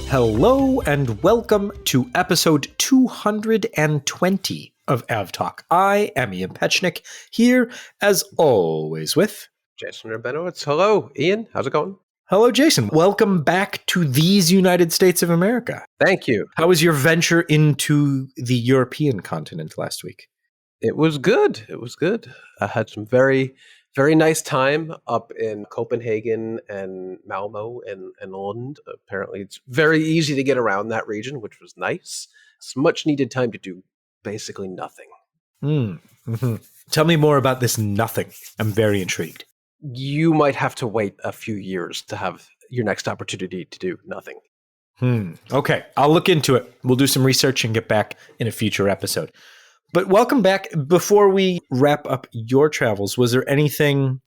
Hello and welcome to episode 220 of AvTalk. I am Ian Petchnick, here as always with Jason Rabinowitz. Hello, Ian. How's it going? Hello, Jason. Welcome back to these United States of America. Thank you. How was your venture into the European continent last week? It was good. It was good. I had some very nice time up in Copenhagen and Malmo and Lund. Apparently, it's very easy to get around that region, which was nice. It's much needed time to do basically nothing. Tell me more about this nothing. I'm very intrigued. You might have to wait a few years to have your next opportunity to do nothing. Okay, I'll look into it. We'll do some research and get back in a future episode. But welcome back. Before we wrap up your travels, was there anything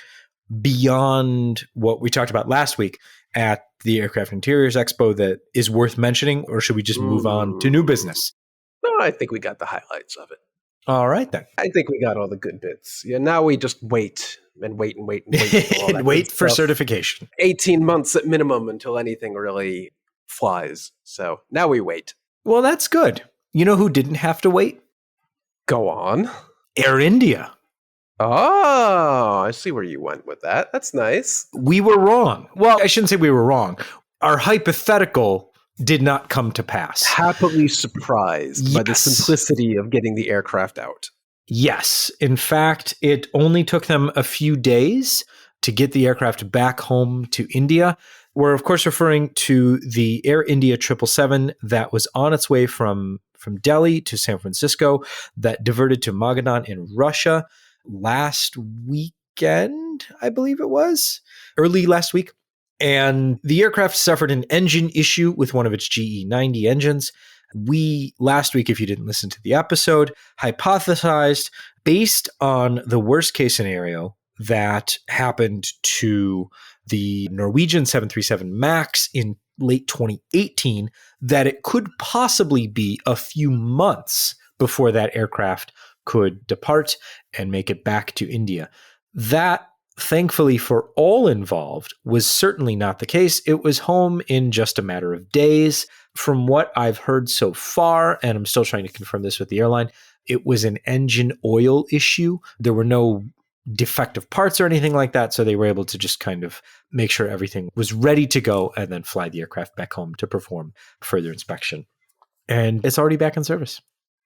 beyond what we talked about last week at the Aircraft Interiors Expo that is worth mentioning, or should we just move on to new business? No, I think we got the highlights of it. All right, then. I think we got all the good bits. Yeah, now we just wait and wait and wait. And wait for certification. 18 months at minimum until anything really flies. So now we wait. Well, that's good. You know who didn't have to wait? Go on. Air India. Oh, I see where you went with that. That's nice. We were wrong. Well, I shouldn't say we were wrong. Our hypothetical did not come to pass. Happily surprised by the simplicity of getting the aircraft out. Yes. In fact, it only took them a few days to get the aircraft back home to India. We're, of course, referring to the Air India 777 that was on its way from Delhi to San Francisco, that diverted to Magadan in Russia last weekend, I believe it was, early last week. And the aircraft suffered an engine issue with one of its GE90 engines. We, last week, if you didn't listen to the episode, hypothesized based on the worst case scenario that happened to the Norwegian 737 MAX in late 2018, that it could possibly be a few months before that aircraft could depart and make it back to India. That, thankfully for all involved, was certainly not the case. It was home in just a matter of days. From what I've heard so far, and I'm still trying to confirm this with the airline, it was an engine oil issue. There were no defective parts or anything like that, so they were able to just kind of make sure everything was ready to go and then fly the aircraft back home to perform further inspection. And it's already back in service.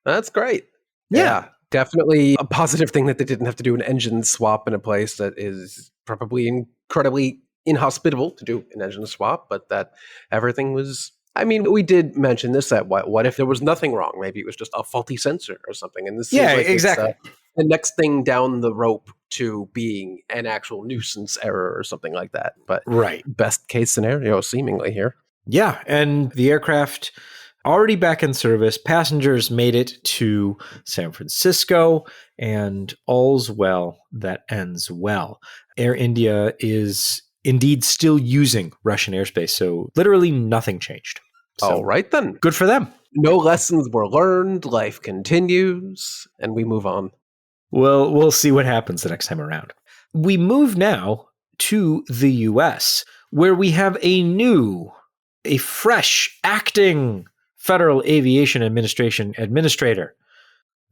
That's great. Yeah. Definitely a positive thing that they didn't have to do an engine swap in a place that is probably incredibly inhospitable to do an engine swap, but that everything was... I mean, we did mention this, that what if there was nothing wrong? Maybe it was just a faulty sensor or something. And this seems like exactly. It's, the next thing down the rope to being an actual nuisance error or something like that. But best case scenario, seemingly here. Yeah, and the aircraft already back in service. Passengers made it to San Francisco, and all's well that ends well. Air India is indeed still using Russian airspace, so literally nothing changed. So, all right, then. Good for them. No lessons were learned. Life continues, and we move on. Well, we'll see what happens the next time around. We move now to the U.S., where we have a fresh acting Federal Aviation Administration administrator.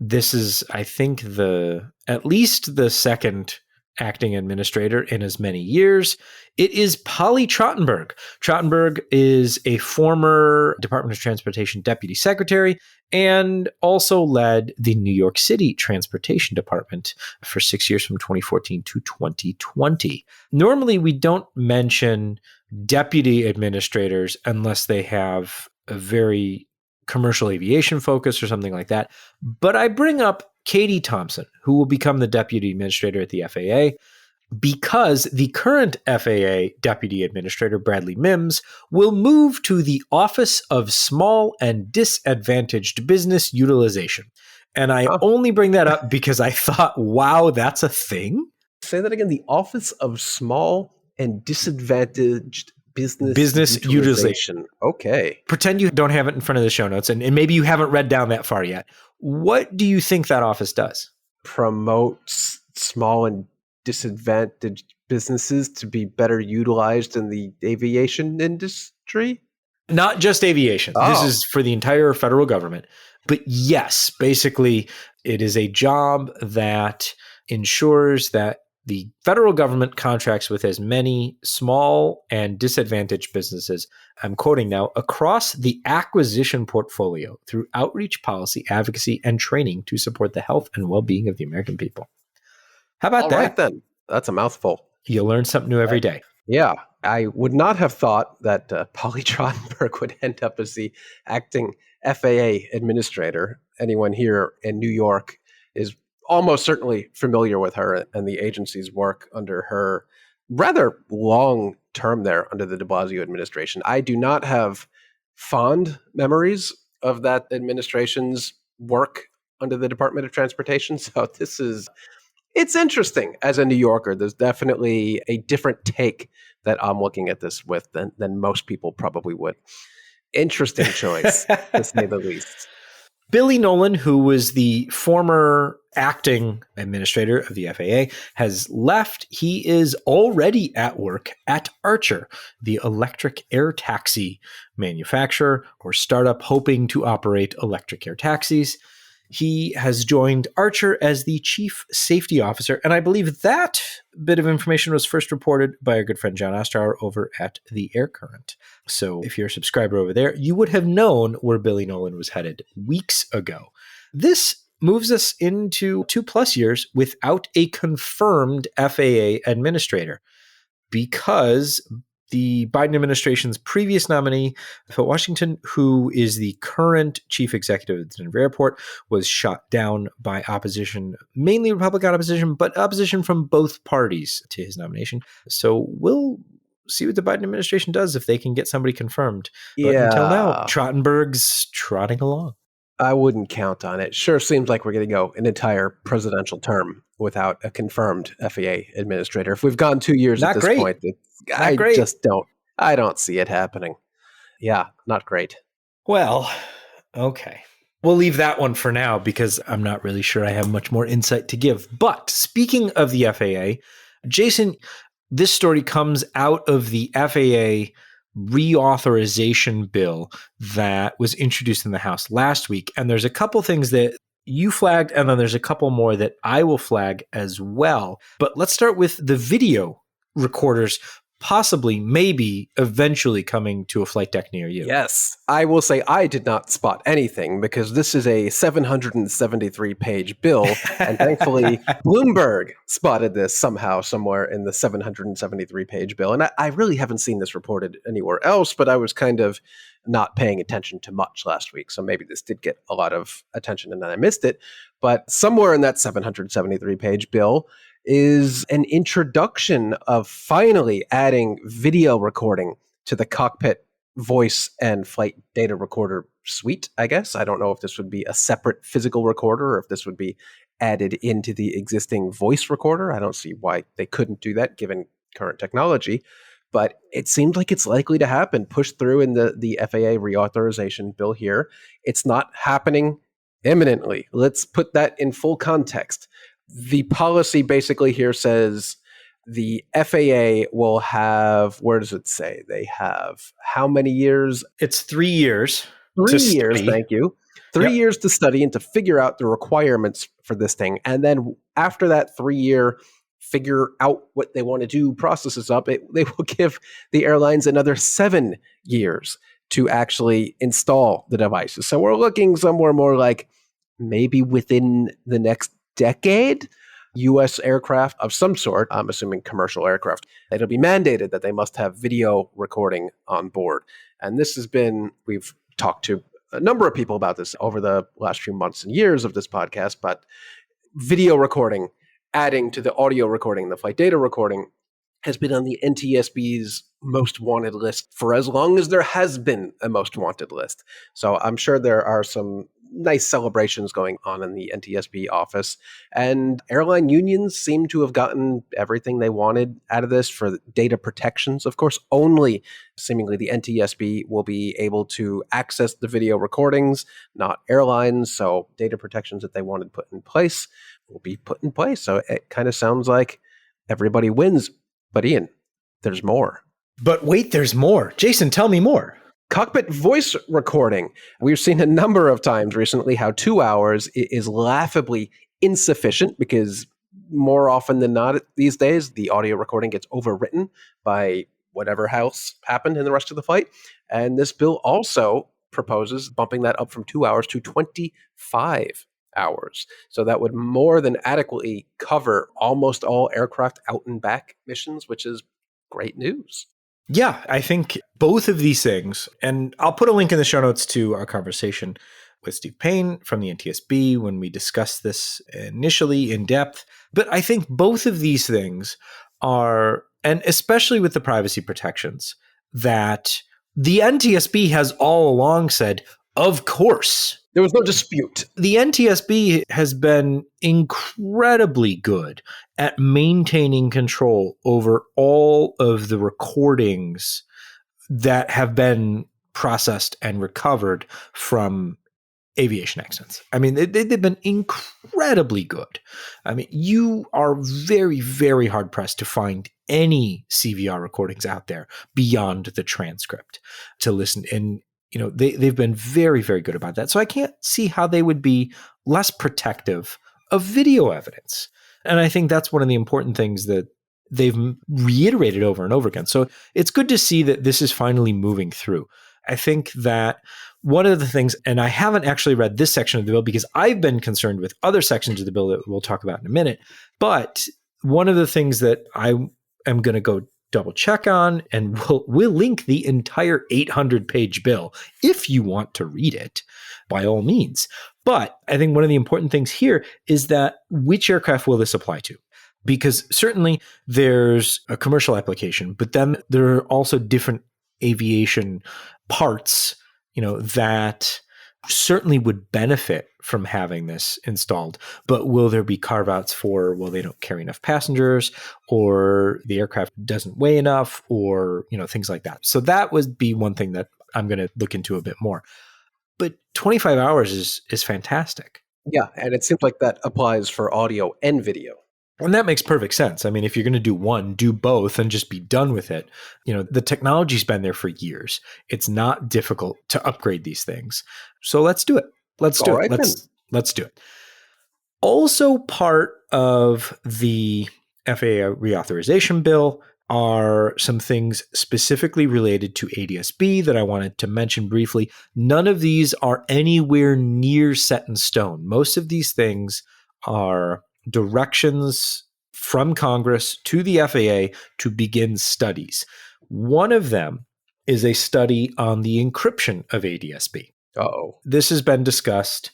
This is, I think, at least the second acting administrator in as many years. It is Polly Trottenberg. Trottenberg is a former Department of Transportation Deputy Secretary and also led the New York City Transportation Department for 6 years from 2014 to 2020. Normally, we don't mention deputy administrators unless they have a very commercial aviation focus or something like that. But I bring up Katie Thompson, who will become the deputy administrator at the FAA, because the current FAA deputy administrator, Bradley Mims, will move to the Office of Small and Disadvantaged Business Utilization. And I only bring that up because I thought, wow, that's a thing? Say that again. The Office of Small and Disadvantaged Business Utilization. Okay. Pretend you don't have it in front of the show notes, and maybe you haven't read down that far yet. What do you think that office does? Promotes small and disadvantaged businesses to be better utilized in the aviation industry? Not just aviation. This Oh, is for the entire federal government. But yes, basically, it is a job that ensures that the federal government contracts with as many small and disadvantaged businesses, I'm quoting now, across the acquisition portfolio through outreach, policy, advocacy, and training to support the health and well being of the American people. How about all right that? then. That's a mouthful. You learn something new every day. Yeah, I would not have thought that Polly Trottenberg would end up as the acting FAA administrator. Anyone here in New York is almost certainly familiar with her and the agency's work under her rather long term there under the de Blasio administration. I do not have fond memories of that administration's work under the Department of Transportation. So it's interesting as a New Yorker. There's definitely a different take that I'm looking at this with than most people probably would. Interesting choice, to say the least. Billy Nolan, who was the former acting administrator of the FAA, has left. He is already at work at Archer, the electric air taxi manufacturer or startup hoping to operate electric air taxis. He has joined Archer as the chief safety officer. And I believe that bit of information was first reported by our good friend John Ostrower over at the Air Current. So if you're a subscriber over there, you would have known where Billy Nolan was headed weeks ago. This moves us into 2+ years without a confirmed FAA administrator, because the Biden administration's previous nominee, Phil Washington, who is the current chief executive of the Denver airport, was shot down by opposition, mainly Republican opposition, but opposition from both parties to his nomination. So we'll see what the Biden administration does if they can get somebody confirmed. But until now, Yeah, Trottenberg's trotting along. I wouldn't count on it. Sure seems like we're going to go an entire presidential term without a confirmed FAA administrator. If we've gone 2 years at Not this great. point, Not great. I don't see it happening. Yeah, not great. Well, okay. We'll leave that one for now because I'm not really sure I have much more insight to give. But speaking of the FAA, Jason, this story comes out of the FAA reauthorization bill that was introduced in the House last week. And there's a couple things that you flagged, and then there's a couple more that I will flag as well. But let's start with the video recorders possibly, maybe, eventually coming to a flight deck near you. Yes, I will say I did not spot anything because this is a 773-page bill, and thankfully Bloomberg spotted this somehow, somewhere in the 773-page bill. And I really haven't seen this reported anywhere else, but I was kind of not paying attention to much last week, so maybe this did get a lot of attention and then I missed it. But somewhere in that 773-page bill is an introduction of finally adding video recording to the cockpit voice and flight data recorder suite, I guess. I don't know if this would be a separate physical recorder or if this would be added into the existing voice recorder. I don't see why they couldn't do that given current technology, but it seems like it's likely to happen, pushed through in the FAA reauthorization bill here. It's not happening imminently. Let's put that in full context. The policy basically here says the FAA will have, where does it say? They have how many years? It's 3 years. 3 years, thank you. 3 years to study and to figure out the requirements for this thing. And then after that 3-year figure out what they want to do processes up, they will give the airlines another 7 years to actually install the devices. So we're looking somewhere more like maybe within the next decade, U.S. aircraft of some sort, I'm assuming commercial aircraft, it'll be mandated that they must have video recording on board. And this has been, we've talked to a number of people about this over the last few months and years of this podcast, but video recording, adding to the audio recording, the flight data recording, has been on the NTSB's most wanted list for as long as there has been a most wanted list. So I'm sure there are some nice celebrations going on in the NTSB office. And airline unions seem to have gotten everything they wanted out of this for data protections. Of course, only seemingly the NTSB will be able to access the video recordings, not airlines. So data protections that they wanted put in place will be put in place. So it kind of sounds like everybody wins. But Ian, there's more. But wait, there's more. Jason, tell me more. Cockpit voice recording. We've seen a number of times recently how 2 hours is laughably insufficient because more often than not these days, the audio recording gets overwritten by whatever else happened in the rest of the flight. And this bill also proposes bumping that up from 2 hours to 25 hours. So that would more than adequately cover almost all aircraft out and back missions, which is great news. Yeah, I think both of these things, and I'll put a link in the show notes to our conversation with Steve Payne from the NTSB when we discussed this initially in depth. But I think both of these things are, and especially with the privacy protections, that the NTSB has all along said, of course. There was no dispute. The NTSB has been incredibly good at maintaining control over all of the recordings that have been processed and recovered from aviation accidents. I mean, they've been incredibly good. I mean, you are very, very hard pressed to find any CVR recordings out there beyond the transcript to listen. And, you know, they've been very, very good about that. So I can't see how they would be less protective of video evidence. And I think that's one of the important things that they've reiterated over and over again. So it's good to see that this is finally moving through. I think that one of the things, and I haven't actually read this section of the bill because I've been concerned with other sections of the bill that we'll talk about in a minute, but one of the things that I am going to go double check on, and we'll link the entire 800-page bill if you want to read it, by all means. But I think one of the important things here is that which aircraft will this apply to? Because certainly there's a commercial application, but then there are also different aviation parts, you know, that certainly would benefit from having this installed. But will there be carve-outs for, well, they don't carry enough passengers, or the aircraft doesn't weigh enough, or, you know, things like that. So that would be one thing that I'm going to look into a bit more. But 25 hours is fantastic. Yeah, and it seems like that applies for audio and video. And that makes perfect sense. I mean, if you're going to do one, do both and just be done with it. You know, the technology's been there for years. It's not difficult to upgrade these things. So let's do it. Let's do it. Let's do it. Also part of the FAA reauthorization bill are some things specifically related to ADS-B that I wanted to mention briefly. None of these are anywhere near set in stone. Most of these things are directions from Congress to the FAA to begin studies. One of them is a study on the encryption of ADS-B. Uh-oh. This has been discussed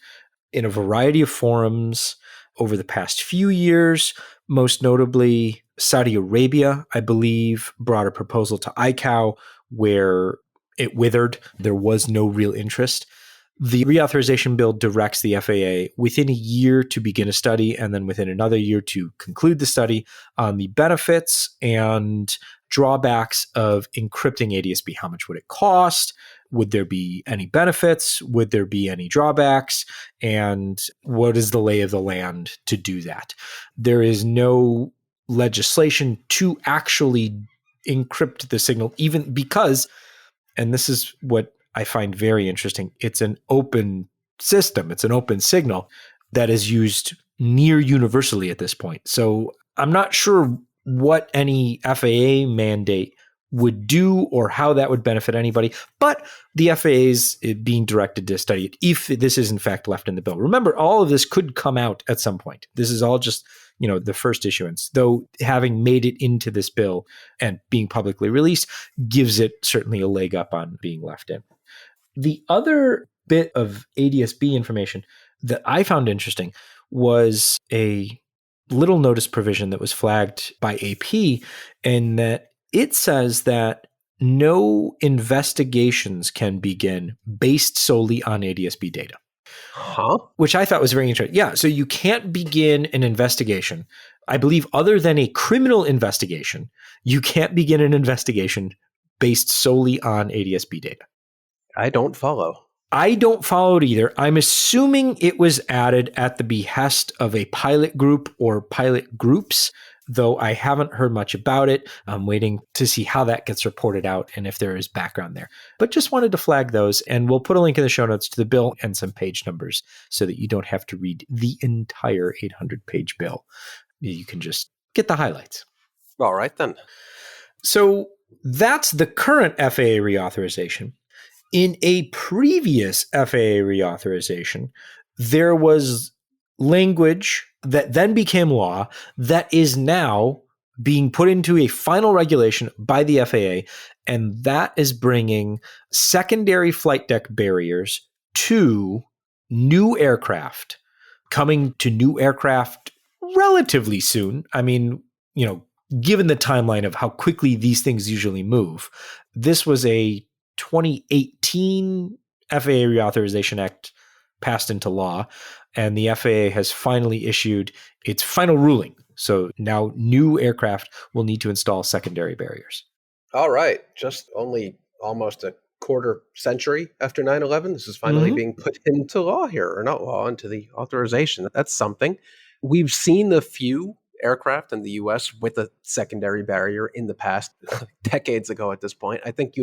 in a variety of forums over the past few years. Most notably, Saudi Arabia, I believe, brought a proposal to ICAO where it withered. There was no real interest. The reauthorization bill directs the FAA within a year to begin a study, and then within another year to conclude the study on the benefits and drawbacks of encrypting ADS-B. How much would it cost? Would there be any benefits? Would there be any drawbacks? And what is the lay of the land to do that? There is no legislation to actually encrypt the signal, even because, and this is what I find very interesting, it's an open system. It's an open signal that is used near universally at this point. So I'm not sure what any FAA mandate would do or how that would benefit anybody, but the FAA is being directed to study it if this is in fact left in the bill. Remember, all of this could come out at some point. This is all just, you know, the first issuance, though having made it into this bill and being publicly released gives it certainly a leg up on being left in. The other bit of ADS-B information that I found interesting was a little notice provision that was flagged by AP, and that it says that no investigations can begin based solely on ADS-B data. Huh? Which I thought was very interesting. Yeah, so you can't begin an investigation, I believe, other than a criminal investigation. You can't begin an investigation based solely on ADS-B data. I don't follow. I don't follow it either. I'm assuming it was added at the behest of a pilot group or pilot groups though I haven't heard much about it. I'm waiting to see how that gets reported out and if there is background there. But just wanted to flag those, and we'll put a link in the show notes to the bill and some page numbers so that you don't have to read the entire 800-page bill. You can just get the highlights. All right, then. So that's the current FAA reauthorization. In a previous FAA reauthorization, there was language that then became law that is now being put into a final regulation by the FAA, and that is bringing secondary flight deck barriers to new aircraft, coming to new aircraft relatively soon. I mean, given the timeline of how quickly these things usually move, this was a 2018 FAA Reauthorization Act passed into law, and the FAA has finally issued its final ruling. So now new aircraft will need to install secondary barriers. All right. Just only almost a quarter century after 9/11, this is finally being put into law here, or not law, into the authorization. That's something. We've seen a few aircraft in the US with a secondary barrier in the past, decades ago at this point. I think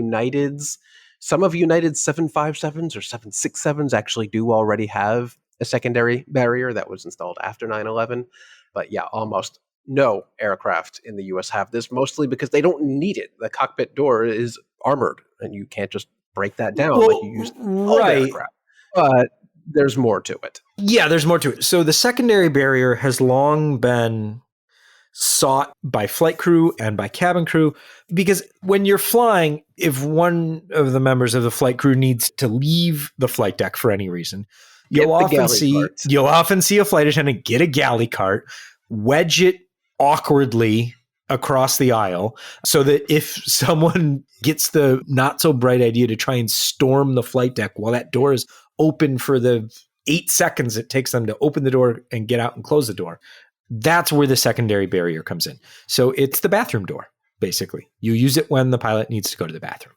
some of United's 757s or 767s actually do already have a secondary barrier that was installed after 9/11. But yeah, almost no aircraft in the US have this, mostly because they don't need it. The cockpit door is armored, and you can't just break that down like you used old aircraft. But there's more to it. Yeah, there's more to it. So the secondary barrier has long been sought by flight crew and by cabin crew, because when you're flying, if one of the members of the flight crew needs to leave the flight deck for any reason, you'll often see a flight attendant get a galley cart, wedge it awkwardly across the aisle, so that if someone gets the not so bright idea to try and storm the flight deck while that door is open for the 8 seconds it takes them to open the door and get out and close the door, that's where the secondary barrier comes in. So it's the bathroom door, basically. You use it when the pilot needs to go to the bathroom.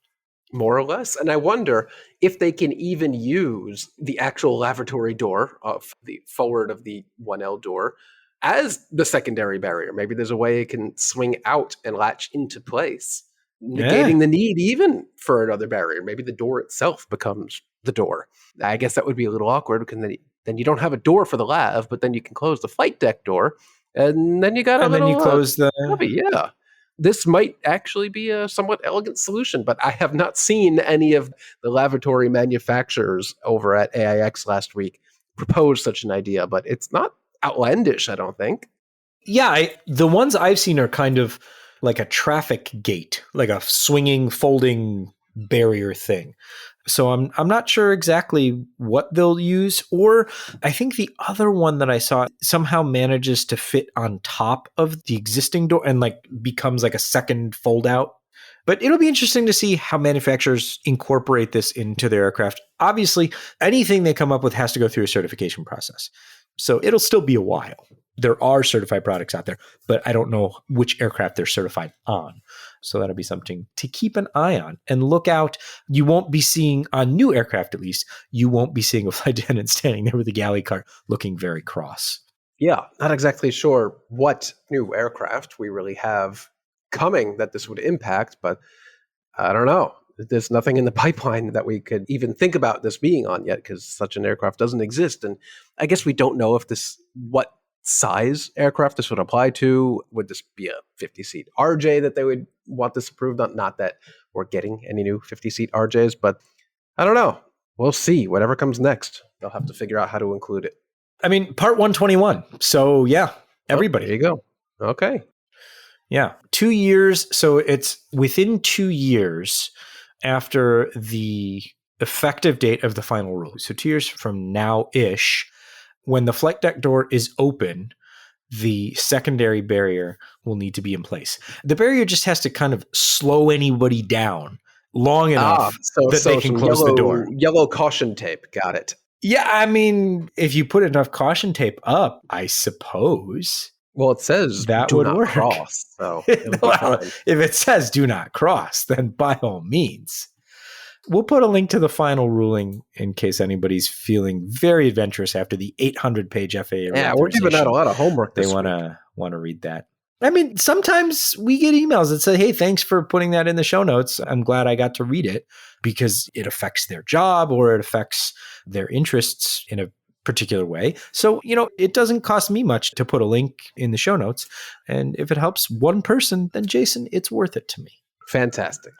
More or less. And I wonder if they can even use the actual lavatory door of the forward of the 1L door as the secondary barrier. Maybe there's a way it can swing out and latch into place, negating the need even for another barrier. Maybe the door itself becomes the door. I guess that would be a little awkward, because then you don't have a door for the lav, but then you can close the flight deck door, and then you got then you close the cubby. Yeah. This might actually be a somewhat elegant solution, but I have not seen any of the lavatory manufacturers over at AIX last week propose such an idea, but it's not outlandish, I don't think. Yeah, the ones I've seen are kind of like a traffic gate, like a swinging, folding barrier thing. So I'm not sure exactly what they'll use, or I think the other one that I saw somehow manages to fit on top of the existing door and like becomes like a second fold out. But it'll be interesting to see how manufacturers incorporate this into their aircraft. Obviously, anything they come up with has to go through a certification process. So it'll still be a while. There are certified products out there, but I don't know which aircraft they're certified on. So that'll be something to keep an eye on and look out. You won't be seeing, on new aircraft at least, you won't be seeing a flight attendant standing there with a galley cart looking very cross. Yeah, not exactly sure what new aircraft we really have coming that this would impact, but I don't know. There's nothing in the pipeline that we could even think about this being on yet, because such an aircraft doesn't exist. And I guess we don't know what size aircraft this would apply to. Would this be a 50-seat RJ that they would want this approved on? Not that we're getting any new 50-seat RJs, but I don't know. We'll see. Whatever comes next, they'll have to figure out how to include it. I mean, part 121. So yeah, everybody. There you go. Okay. Yeah. 2 years. So it's within 2 years after the effective date of the final rule. So 2 years from now-ish, when the flight deck door is open, the secondary barrier will need to be in place. The barrier just has to kind of slow anybody down long enough that they can close the door. Yellow caution tape. Got it. Yeah, I mean, if you put enough caution tape up, I suppose. Well, it says that do would not work. Cross. So if it says do not cross, then by all means. We'll put a link to the final ruling in case anybody's feeling very adventurous after the 800-page FAA. Yeah, we're giving out a lot of homework. They want to read that. I mean, sometimes we get emails that say, hey, thanks for putting that in the show notes. I'm glad I got to read it because it affects their job or it affects their interests in a particular way. So, it doesn't cost me much to put a link in the show notes. And if it helps one person, then Jason, it's worth it to me. Fantastic.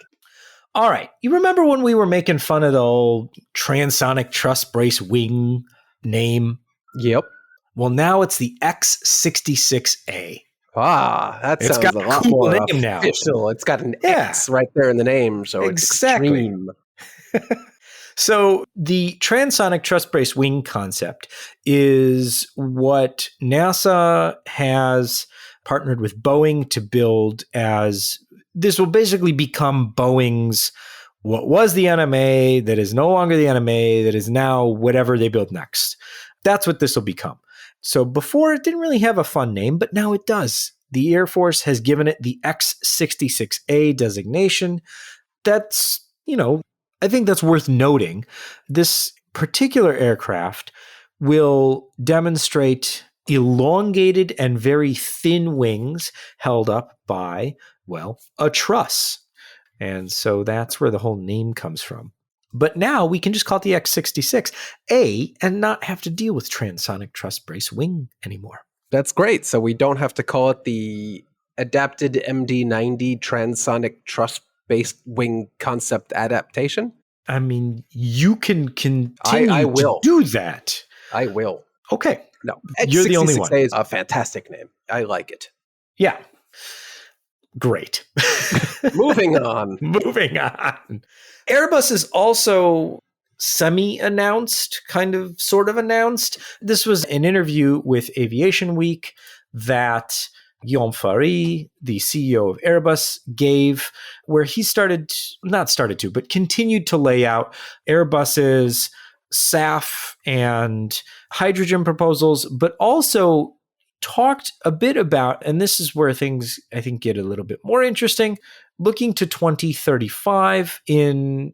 All right. You remember when we were making fun of the old transonic truss brace wing name? Yep. Well, now it's the X66A. That It's sounds got a a lot cool more name now. official. It's got an Yeah. X right there in the name, so Exactly. It's extreme. So the transonic truss brace wing concept is what NASA has partnered with Boeing to build, as this will basically become Boeing's what was the NMA, that is no longer the NMA, that is now whatever they build next. That's what this will become. So before it didn't really have a fun name, but now it does. The Air Force has given it the X66A designation. That's, I think that's worth noting. This particular aircraft will demonstrate elongated and very thin wings held up by, a truss. And so that's where the whole name comes from. But now we can just call it the X66A and not have to deal with transonic truss brace wing anymore. That's great. So we don't have to call it the adapted MD-90 transonic truss-based wing concept adaptation? I mean, you can continue I will. to do that. I will. Okay. No, You're the only one. X66A is a fantastic name. I like it. Yeah. Great. Moving on. Moving on. Airbus is also semi-announced, sort of announced. This was an interview with Aviation Week that Guillaume Faury, the CEO of Airbus, gave, where he continued to lay out Airbus's SAF and hydrogen proposals, but also talked a bit about, and this is where things I think get a little bit more interesting, looking to 2035 in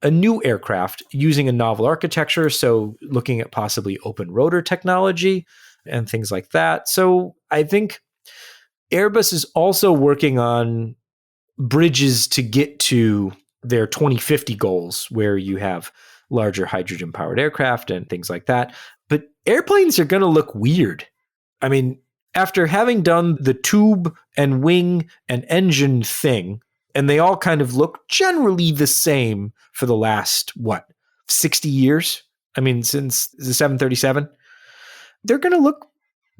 a new aircraft using a novel architecture. So looking at possibly open rotor technology and things like that. So I think Airbus is also working on bridges to get to their 2050 goals, where you have larger hydrogen powered aircraft and things like that. But airplanes are going to look weird. I mean, after having done the tube and wing and engine thing, and they all kind of look generally the same for the last, 60 years? I mean, since the 737, they're going to look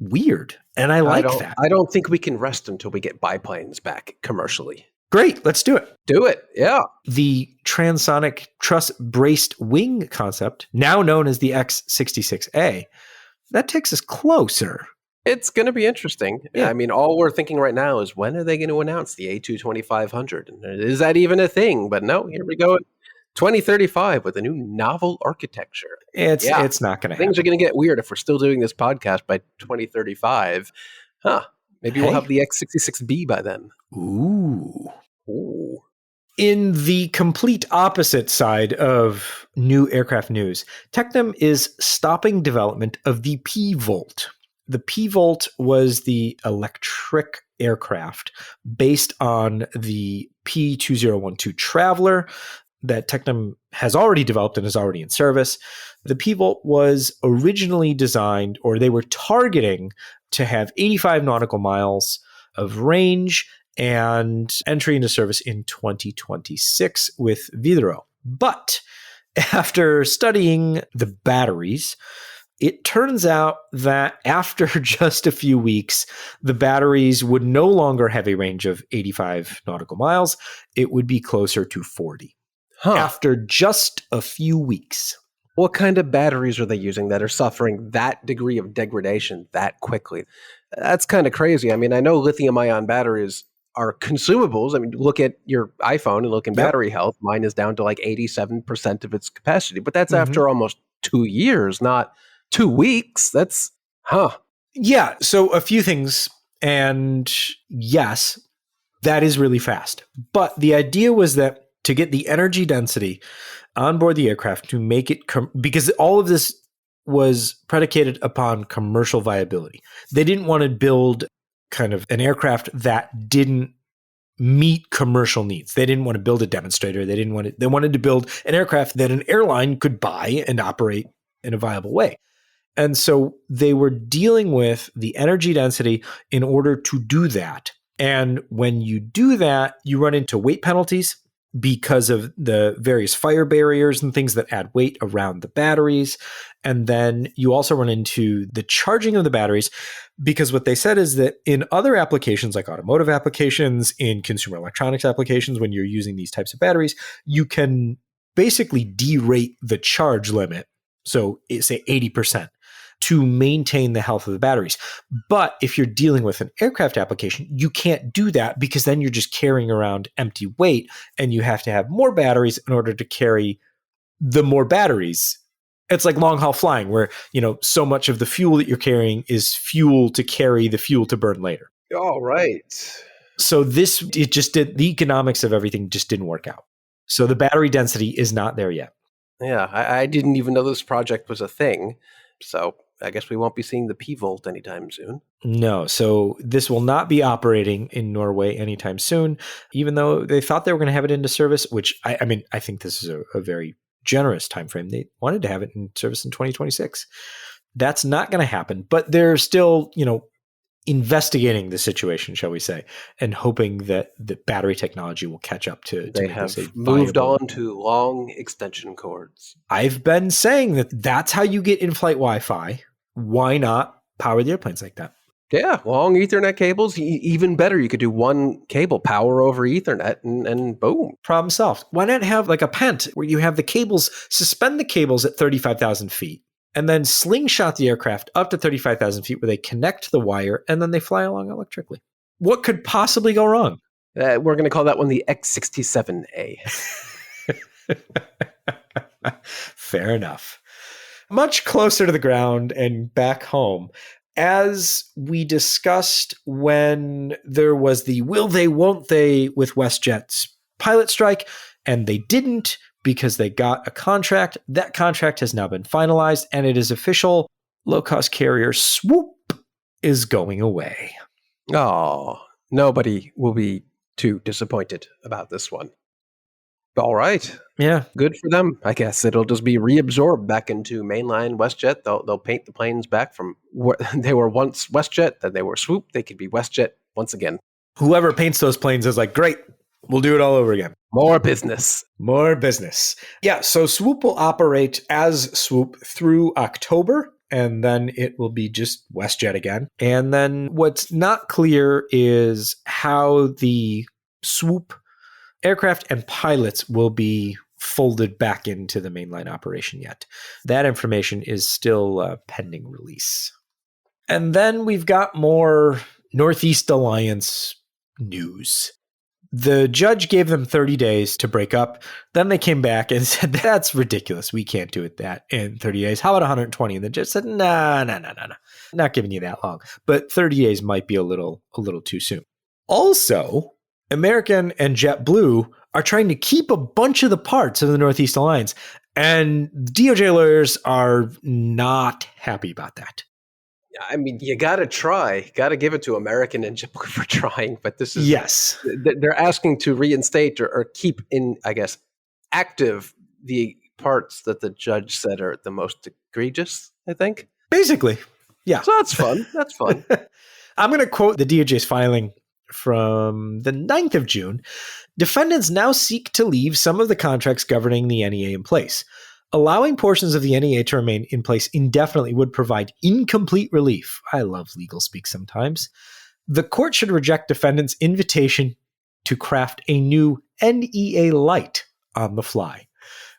weird. And I like that. I don't think we can rest until we get biplanes back commercially. Great. Let's do it. Do it. Yeah. The transonic truss braced wing concept, now known as the X66A, that takes us closer. It's going to be interesting. Yeah. I mean, all we're thinking right now is, when are they going to announce the A220-500? Is that even a thing? But no, here we go. 2035 with a new novel architecture. It's not going to happen. Things are going to get weird if we're still doing this podcast by 2035. Maybe we'll have the X66B by then. Ooh. In the complete opposite side of new aircraft news, Tecnam is stopping development of the P-Volt. The P-Volt was the electric aircraft based on the P2012 Traveler that Tecnam has already developed and is already in service. The P-Volt was originally designed, or they were targeting to have 85 nautical miles of range and entry into service in 2026 with Widerøe. But after studying the batteries, it turns out that after just a few weeks, the batteries would no longer have a range of 85 nautical miles. It would be closer to 40 after just a few weeks. What kind of batteries are they using that are suffering that degree of degradation that quickly? That's kind of crazy. I mean, I know lithium-ion batteries are consumables. I mean, look at your iPhone and look in battery health. Mine is down to like 87% of its capacity, but that's after almost 2 years, not 2 weeks. That's, Yeah, so a few things. And yes, that is really fast. But the idea was that to get the energy density on board the aircraft, to make it, because all of this was predicated upon commercial viability. They didn't want to build kind of an aircraft that didn't meet commercial needs. They didn't want to build a demonstrator. They wanted to build an aircraft that an airline could buy and operate in a viable way. And so they were dealing with the energy density in order to do that. And when you do that, you run into weight penalties because of the various fire barriers and things that add weight around the batteries. And then you also run into the charging of the batteries, because what they said is that in other applications, like automotive applications, in consumer electronics applications, when you're using these types of batteries, you can basically derate the charge limit. So say 80%. To maintain the health of the batteries. But if you're dealing with an aircraft application, you can't do that, because then you're just carrying around empty weight, and you have to have more batteries in order to carry the more batteries. It's like long haul flying, where, so much of the fuel that you're carrying is fuel to carry the fuel to burn later. All right. So the economics of everything just didn't work out. So the battery density is not there yet. Yeah, I didn't even know this project was a thing. So I guess we won't be seeing the P-Volt anytime soon. No, so this will not be operating in Norway anytime soon, even though they thought they were going to have it into service, which I think this is a very generous time frame. They wanted to have it in service in 2026. That's not going to happen, but they're still, investigating the situation, shall we say, and hoping that the battery technology will catch up to they make have this moved on to long extension cords. I've been saying that's how you get in-flight Wi-Fi. Why not power the airplanes like that? Yeah, long Ethernet cables. Even better, you could do one cable, power over Ethernet, and boom. Problem solved. Why not have like a pent where you have the cables, suspend the cables at 35,000 feet, and then slingshot the aircraft up to 35,000 feet where they connect the wire, and then they fly along electrically. What could possibly go wrong? We're going to call that one the X-67A. Fair enough. Much closer to the ground and back home, as we discussed when there was the will they, won't they with WestJet's pilot strike, and they didn't because they got a contract. That contract has now been finalized, and it is official. Low-cost carrier Swoop is going away. Oh, nobody will be too disappointed about this one. All right. Yeah. Good for them. I guess it'll just be reabsorbed back into mainline WestJet. They'll paint the planes back from what they were once WestJet, then they were Swoop. They could be WestJet once again. Whoever paints those planes is like, great, we'll do it all over again. More business. More business. Yeah, so Swoop will operate as Swoop through October, and then it will be just WestJet again. And then what's not clear is how the Swoop aircraft and pilots will be folded back into the mainline operation yet. That information is still pending release. And then we've got more Northeast Alliance news. The judge gave them 30 days to break up. Then they came back and said, that's ridiculous. We can't do it that in 30 days. How about 120? And the judge said, nah. Not giving you that long. But 30 days might be a little too soon. Also, American and JetBlue are trying to keep a bunch of the parts of the Northeast Alliance, and DOJ lawyers are not happy about that. I mean, you got to try. Got to give it to American and JetBlue for trying. But this is... Yes. They're asking to reinstate or keep in, I guess, active the parts that the judge said are the most egregious, I think. Basically, yeah. So that's fun. That's fun. I'm going to quote the DOJ's filing from the 9th of June. Defendants now seek to leave some of the contracts governing the NEA in place. Allowing portions of the NEA to remain in place indefinitely would provide incomplete relief. I love legal speak sometimes. The court should reject defendants' invitation to craft a new NEA light on the fly.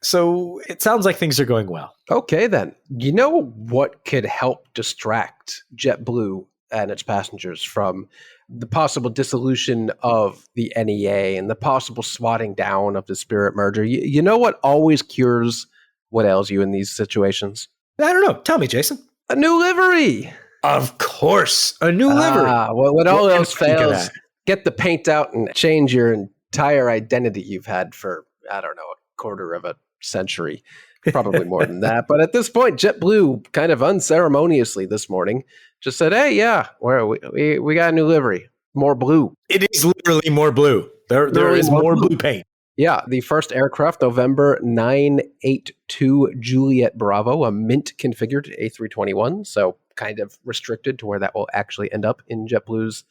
So it sounds like things are going well. Okay, then. You know what could help distract JetBlue and its passengers from the possible dissolution of the NEA and the possible swatting down of the Spirit merger? You know what always cures what ails you in these situations? I don't know. Tell me, Jason. A new livery. Of course. A new livery. Well, when all else fails, get the paint out and change your entire identity you've had for, I don't know, a quarter of a century. Probably more than that. But at this point, JetBlue kind of unceremoniously this morning Just said, hey, yeah, we got a new livery. More blue. It is literally more blue. There Literally is more blue paint. Yeah, the first aircraft, November 982 Juliet Bravo, a mint configured A321, so kind of restricted to where that will actually end up in JetBlue's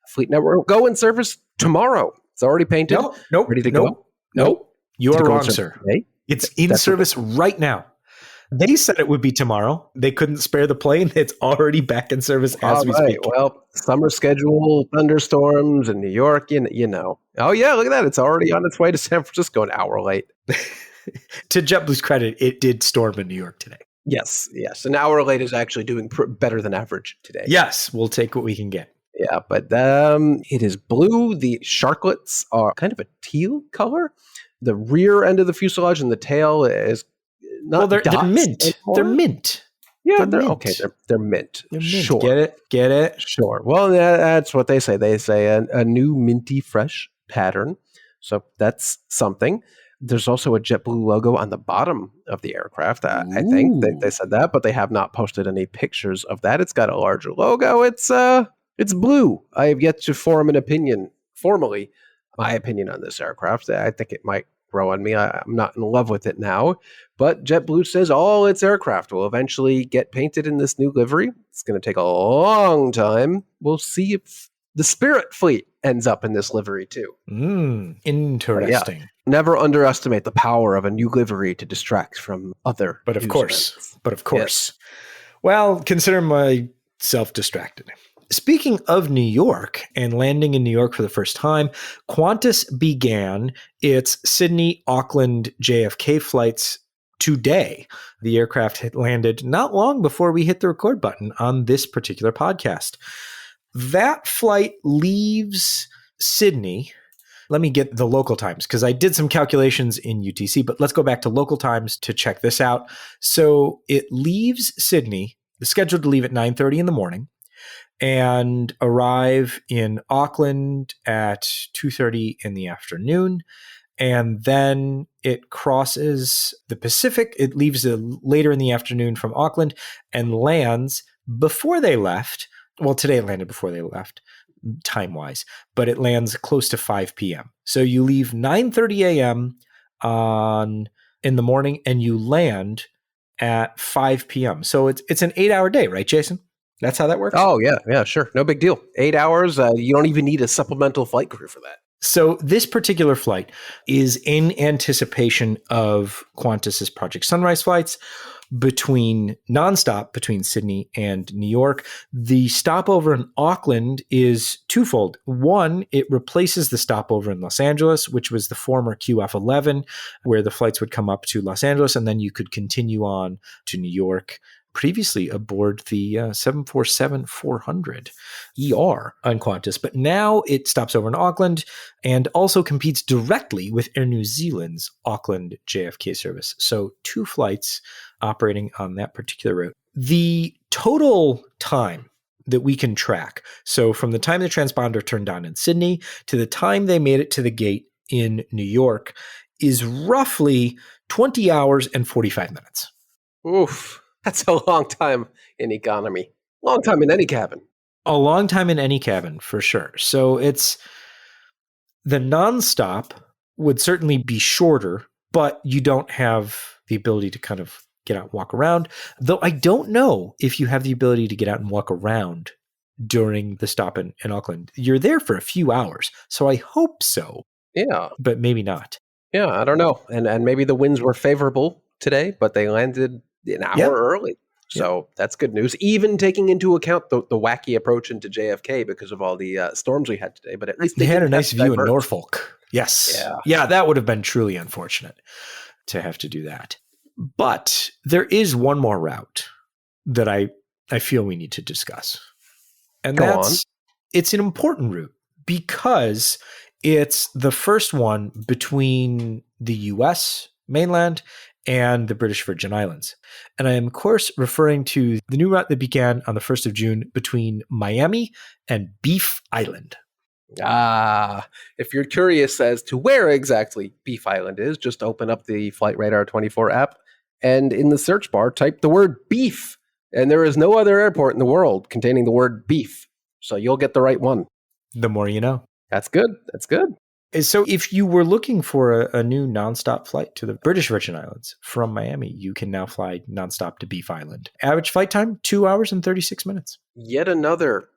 fleet network. Go in service tomorrow. It's already painted, ready to go. Nope. You Did are it go in wrong, service sir. today? It's in service right now. They said it would be tomorrow. They couldn't spare the plane. It's already back in service as we speak. Well, summer schedule, thunderstorms in New York, you know. Oh, yeah, look at that. It's already on its way to San Francisco an hour late. To JetBlue's credit, it did storm in New York today. Yes. An hour late is actually doing better than average today. Yes, we'll take what we can get. Yeah, but it is blue. The sharklets are kind of a teal color. The rear end of the fuselage and the tail is not they're mint. Anymore. They're mint. Yeah, they're mint. Okay. They're mint. They're mint. Sure. Get it? Sure. Well, that's what they say. They say a new minty fresh pattern. So that's something. There's also a JetBlue logo on the bottom of the aircraft. I think they said that, but they have not posted any pictures of that. It's got a larger logo. It's blue. I have yet to form an opinion, formally, my opinion on this aircraft. I think it might grow on me. I'm not in love with it now. But JetBlue says all its aircraft will eventually get painted in this new livery. It's going to take a long time. We'll see if the Spirit fleet ends up in this livery too. Interesting. Yeah, never underestimate the power of a new livery to distract from other. But of course. Yes. Well, consider myself distracted. Speaking of New York and landing in New York for the first time, Qantas began its Sydney, Auckland, JFK flights today. The aircraft had landed not long before we hit the record button on this particular podcast. That flight leaves Sydney. Let me get the local times because I did some calculations in UTC, but let's go back to local times to check this out. So it leaves Sydney, scheduled to leave at 9:30 in the morning, and arrive in Auckland at 2:30 in the afternoon. And then it crosses the Pacific. It leaves later in the afternoon from Auckland and lands before they left. Well, today it landed before they left, time-wise, but it lands close to 5 p.m. So you leave 9:30 a.m. in the morning and you land at 5 p.m. So it's an 8-hour day, right, Jason? That's how that works? Oh, yeah, sure. No big deal. 8 hours. You don't even need a supplemental flight crew for that. So this particular flight is in anticipation of Qantas's Project Sunrise flights nonstop between Sydney and New York. The stopover in Auckland is twofold. One, it replaces the stopover in Los Angeles, which was the former QF11, where the flights would come up to Los Angeles, and then you could continue on to New York, previously aboard the 747-400 ER on Qantas. But now it stops over in Auckland and also competes directly with Air New Zealand's Auckland JFK service. So 2 flights operating on that particular route. The total time that we can track, so from the time the transponder turned on in Sydney to the time they made it to the gate in New York, is roughly 20 hours and 45 minutes. Oof. That's a long time in economy. Long time in any cabin. A long time in any cabin, for sure. So it's the nonstop would certainly be shorter, but you don't have the ability to kind of get out and walk around. Though I don't know if you have the ability to get out and walk around during the stop in Auckland. You're there for a few hours, so I hope so. Yeah. But maybe not. Yeah, I don't know. And maybe the winds were favorable today, but they landed an hour early. So that's good news, even taking into account the wacky approach into JFK because of all the storms we had today. But at least they had a nice view in Norfolk. Yes. Yeah, that would have been truly unfortunate to have to do that. But there is one more route that I feel we need to discuss. And it's an important route because it's the first one between the US mainland and the British Virgin Islands. And I am, of course, referring to the new route that began on the 1st of June between Miami and Beef Island. If you're curious as to where exactly Beef Island is, just open up the Flight Radar 24 app and in the search bar, type the word beef And there is no other airport in the world containing the word beef. So you'll get the right one. The more you know. That's good. That's good. So if you were looking for a new nonstop flight to the British Virgin Islands from Miami, you can now fly nonstop to Beef Island. Average flight time, 2 hours and 36 minutes. Yet another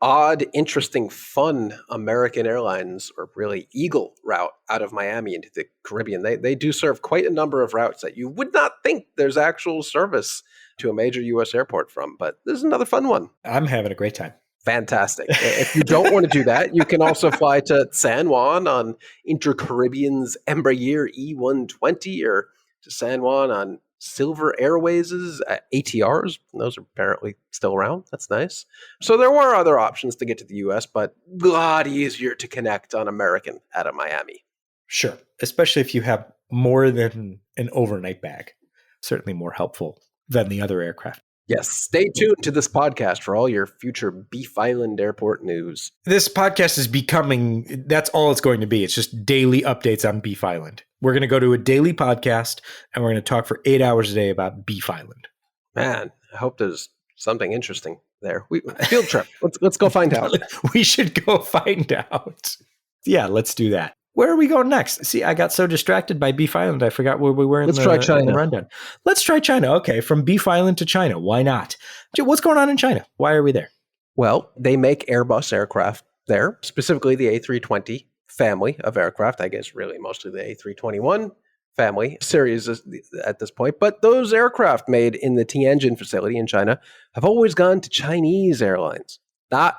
odd, interesting, fun American Airlines, or really Eagle route out of Miami into the Caribbean. They do serve quite a number of routes that you would not think there's actual service to a major U.S. airport from, but this is another fun one. I'm having a great time. Fantastic. If you don't want to do that, you can also fly to San Juan on Intercaribbean's Embraer E120 or to San Juan on Silver Airways' ATRs. Those are apparently still around. That's nice. So there were other options to get to the U.S., but a lot easier to connect on American out of Miami. Sure. Especially if you have more than an overnight bag. Certainly more helpful than the other aircraft. Yes, stay tuned to this podcast for all your future Beef Island Airport news. This podcast is becoming, that's all it's going to be. It's just daily updates on Beef Island. We're going to go to a daily podcast and we're going to talk for 8 hours a day about Beef Island. Man, I hope there's something interesting there. Field trip. Let's go find out. We should go find out. Yeah, let's do that. Where are we going next? See, I got so distracted by Beef Island, I forgot where we were in try China. in the rundown. Let's try China. Okay, from Beef Island to China. Why not? What's going on in China? Why are we there? Well, they make Airbus aircraft there, specifically the A320 family of aircraft. I guess really mostly the A321 family series at this point. But those aircraft made in the Tianjin facility in China have always gone to Chinese airlines. Not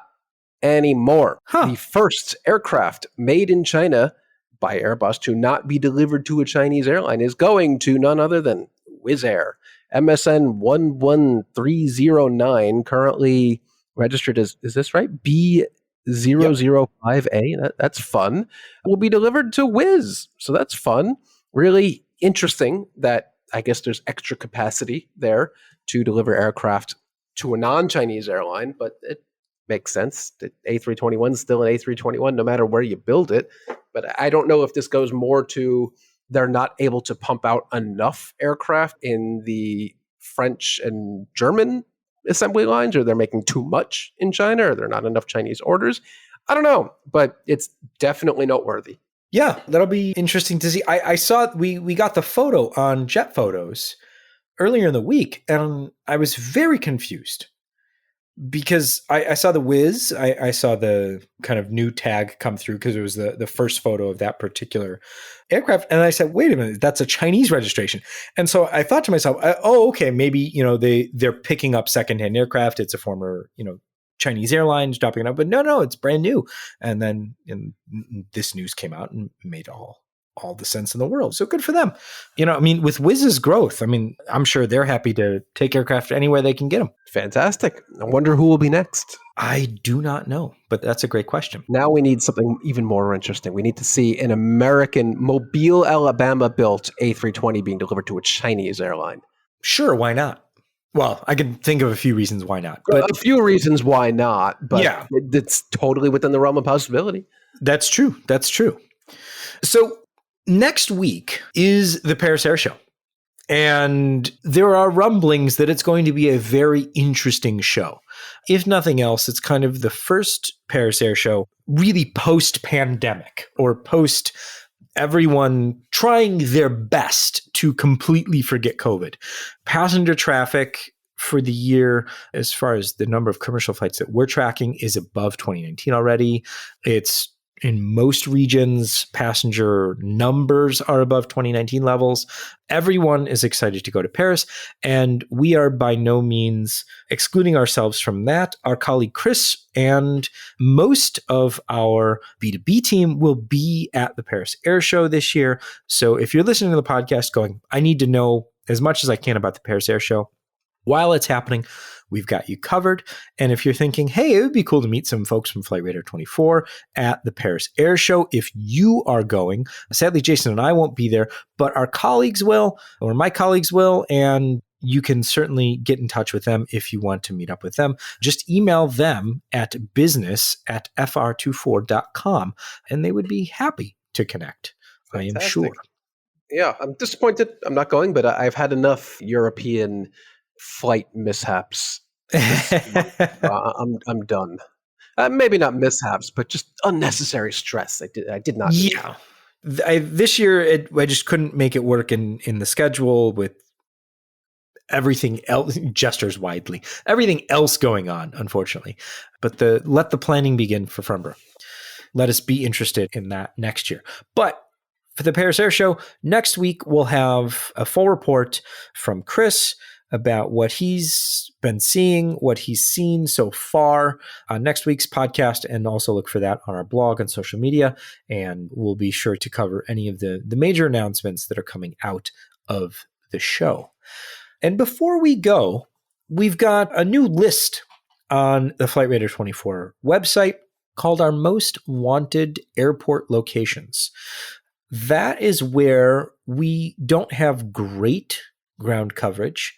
anymore. The first aircraft made in China by Airbus to not be delivered to a Chinese airline is going to none other than Wizz Air. MSN 11309, currently registered as, is this right? B005A. That's fun. Will be delivered to Wizz. So that's fun. Really interesting that I guess there's extra capacity there to deliver aircraft to a non-Chinese airline, but it makes sense. The A321 is still an A321 no matter where you build it. But I don't know if this goes more to they're not able to pump out enough aircraft in the French and German assembly lines, or they're making too much in China, or there are not enough Chinese orders. I don't know, but it's definitely noteworthy. Yeah, that'll be interesting to see. I saw we got the photo on Jet Photos earlier in the week, and I was very confused. Because I saw the Wiz, I saw the kind of new tag come through because it was the first photo of that particular aircraft. And I said, wait a minute, that's a Chinese registration. And so I thought to myself, oh, okay, maybe, they're picking up secondhand aircraft. It's a former, Chinese airlines dropping it up, but no, it's brand new. And then this news came out and made all the sense in the world. So good for them. With Wizz's growth, I'm sure they're happy to take aircraft anywhere they can get them. Fantastic. I wonder who will be next. I do not know, but that's a great question. Now we need something even more interesting. We need to see an American Mobile, Alabama built A320 being delivered to a Chinese airline. Sure, why not? Well, I can think of a few reasons why not. But a few reasons why not, but yeah, it's totally within the realm of possibility. That's true. So next week is the Paris Air Show. And there are rumblings that it's going to be a very interesting show. If nothing else, it's kind of the first Paris Air Show really post-pandemic or post everyone trying their best to completely forget COVID. Passenger traffic for the year, as far as the number of commercial flights that we're tracking, is above 2019 already. It's in most regions, passenger numbers are above 2019 levels. Everyone is excited to go to Paris, and we are by no means excluding ourselves from that. Our colleague Chris and most of our B2B team will be at the Paris Air Show this year. So if you're listening to the podcast going, I need to know as much as I can about the Paris Air Show, while it's happening, we've got you covered. And if you're thinking, hey, it would be cool to meet some folks from Flight Radar 24 at the Paris Air Show, if you are going, sadly, Jason and I won't be there, but our colleagues will, or my colleagues will, and you can certainly get in touch with them if you want to meet up with them. Just email them at business@fr24.com, and they would be happy to connect. Fantastic. I am sure. Yeah, I'm disappointed I'm not going, but I've had enough European flight mishaps this month. I'm done. Maybe not mishaps, but just unnecessary stress. I did not need. Yeah. This year, I just couldn't make it work in the schedule with everything else, gestures widely, everything else going on, unfortunately. But let the planning begin for Farnborough. Let us be interested in that next year. But for the Paris Air Show, next week we'll have a full report from Chris about what he's been seeing, what he's seen so far on next week's podcast, and also look for that on our blog and social media. And we'll be sure to cover any of the major announcements that are coming out of the show. And before we go, we've got a new list on the Flight Radar 24 website called our most wanted airport locations. That is where we don't have great ground coverage,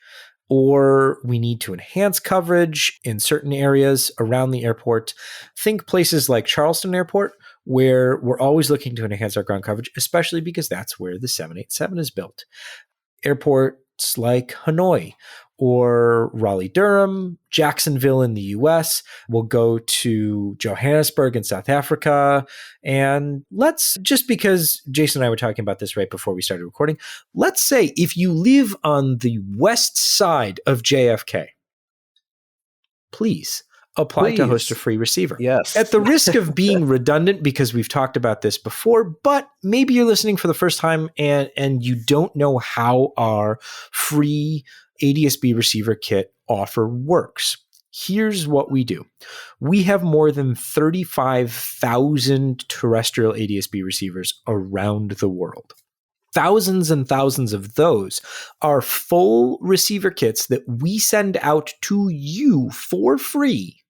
or we need to enhance coverage in certain areas around the airport. Think places like Charleston Airport, where we're always looking to enhance our ground coverage, especially because that's where the 787 is built. Airports like Hanoi or Raleigh-Durham, Jacksonville in the US. We'll go to Johannesburg in South Africa. And just because Jason and I were talking about this right before we started recording, let's say if you live on the west side of JFK, please apply to host a free receiver. Yes. At the risk of being redundant, because we've talked about this before, but maybe you're listening for the first time and you don't know how our free ADS-B receiver kit offer works. Here's what we do. We have more than 35,000 terrestrial ADS-B receivers around the world. Thousands and thousands of those are full receiver kits that we send out to you for free,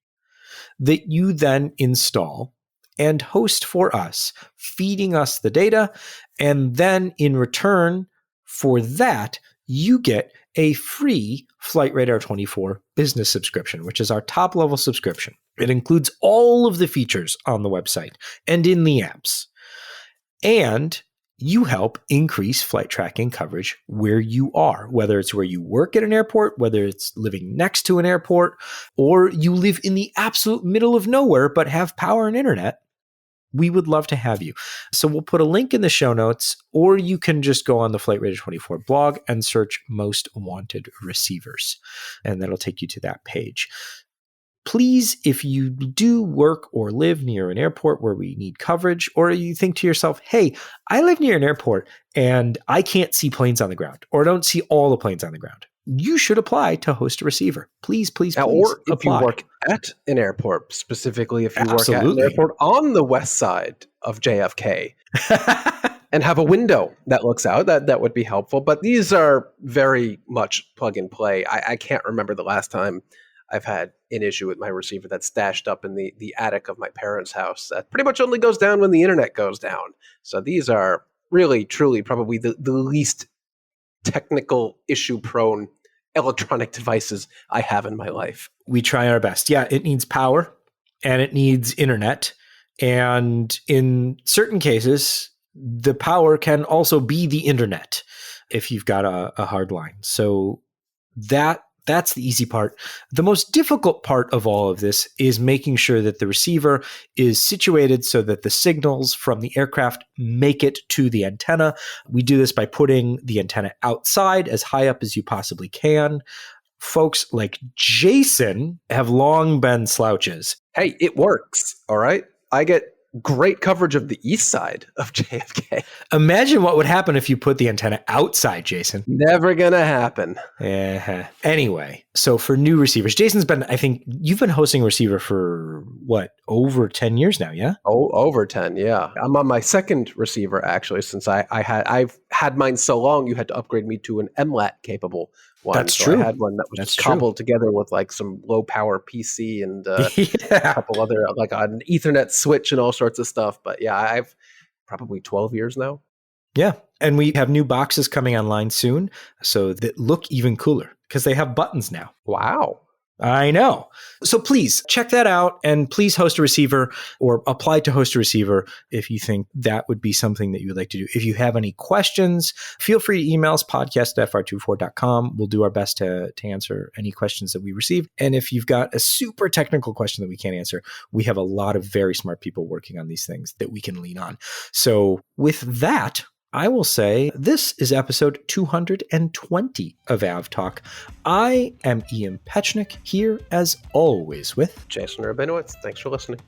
that you then install and host for us, feeding us the data. And then in return for that, you get a free Flight Radar 24 business subscription, which is our top level subscription. It includes all of the features on the website and in the apps. And you help increase flight tracking coverage where you are, whether it's where you work at an airport, whether it's living next to an airport, or you live in the absolute middle of nowhere but have power and internet. We would love to have you. So we'll put a link in the show notes, or you can just go on the Flight Radar 24 blog and search most wanted receivers, and that'll take you to that page. Please, if you do work or live near an airport where we need coverage, or you think to yourself, hey, I live near an airport and I can't see planes on the ground, or don't see all the planes on the ground, you should apply to host a receiver. Please, please, please or if apply. you work at an airport, specifically if you work at an airport on the west side of JFK and have a window that looks out, that would be helpful. But these are very much plug and play. I can't remember the last time I've had an issue with my receiver that's stashed up in the attic of my parents' house. That pretty much only goes down when the internet goes down. So these are really, truly probably the least technical issue-prone electronic devices I have in my life. We try our best. Yeah, it needs power and it needs internet. And in certain cases, the power can also be the internet if you've got a hard line. So that's the easy part. The most difficult part of all of this is making sure that the receiver is situated so that the signals from the aircraft make it to the antenna. We do this by putting the antenna outside as high up as you possibly can. Folks like Jason have long been slouches. Hey, it works, all right? I get great coverage of the east side of JFK. Imagine what would happen if you put the antenna outside, Jason. Never gonna happen. Anyway, so for new receivers, I think you've been hosting a receiver for what, over 10 years now, yeah? Oh, over 10, yeah. I'm on my second receiver, actually, since I've had mine so long, you had to upgrade me to an MLAT capable one. That's true. I had one that was just cobbled together with like some low power PC and a couple other, like an Ethernet switch and all sorts of stuff. But yeah, I've probably 12 years now. Yeah. And we have new boxes coming online soon, so that look even cooler because they have buttons now. Wow. I know. So please check that out and please host a receiver or apply to host a receiver if you think that would be something that you would like to do. If you have any questions, feel free to email us podcast@fr24.com. We'll do our best to answer any questions that we receive. And if you've got a super technical question that we can't answer, we have a lot of very smart people working on these things that we can lean on. So with that, I will say this is episode 220 of AvTalk. I am Ian Petchnick, here as always with Jason Rabinowitz. Thanks for listening.